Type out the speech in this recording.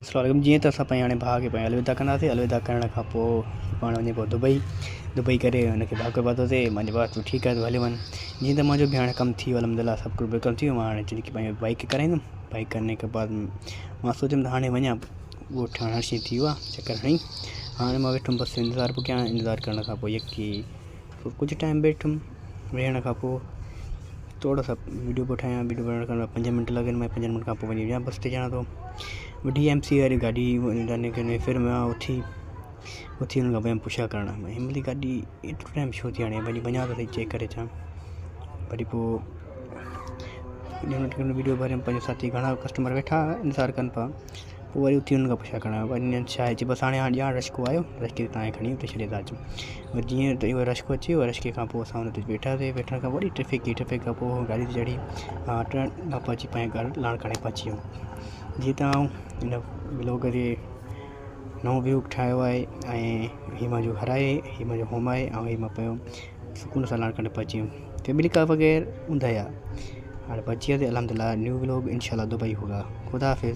अस्सलाम जी। तो असां हाणे भाउ खे अलविदा कंदासीं। अलविदा करण खां पोइ पाण वञे पियो दुबई करे हुनखे भाउ खे पतो थिए मुंहिंजे भाउ तूं ठीकु आहे तूं हली वञ। जीअं त मुंहिंजो बि हाणे कमु थी वियो अलहमदिल्ला सभु कुझु बिल्कुलु थी वियो। मां हाणे चई की पंहिंजो बाइक कराईंदुमि। बाइक करने के बाद मां सोचियुमि त हाणे वञा उहो ठहण हर शइ थी वियो आहे चकर हणी हाणे मां वेठुमि बसि इंतज़ारु पियो कयां। इंतज़ारु करण खां पोइ यकी कुझु टाइम वेठुमि। वेहण खां पोइ थोड़ा सा वीडियो पियो ठाहियां। वीडियो ठाहिण खां 5 मिंट लॻनि। मैं 5 मिंट खां पोइ वञी बस ते ॼाणा थो DMC वारी गाॾी जाने के फिर मां उथी हुन खां पोइ पुछा करणु हिनमहिल गाॾी एतिरो टाइम छो थी हाणे वञा त सही चेक करे अचां। वरी पोइ वीडियो भरियमि। पंहिंजो साथी घणा कस्टमर वेठा इंतज़ारु कनि पिया। पोइ वरी उथी हुन खां पुछा करणु वरी छा आहे बसि हाणे ॼाण रशको आयो रशके तव्हांखे खणी उते छॾे था अचूं। वरी जीअं त इहो रशको अची वियो रशके खां पोइ असां हुन ते वेठासीं। वेठण खां वरी ट्रैफिक खां पोइ गाॾी ते चढ़ी मां पहुची पंहिंजे घर लाणकाणे पहुची वियुमि। जीअं त हिन ब्लॉग ते नओं व्यू ठाहियो आहे ऐं हीअ मुंहिंजो घर आहे हीअ मुंहिंजो होम आहे ऐं हीअ मां पंहिंजो सुकून सां लाणकाणे पहुची वियुमि। फैमिली का बग़ैर ऊंधा हाणे पहुची वियासीं अलहमदिल्ला। न्यू ब्लॉग इंशाल्लाह दुबई होगा। खुदा हाफ़िज़।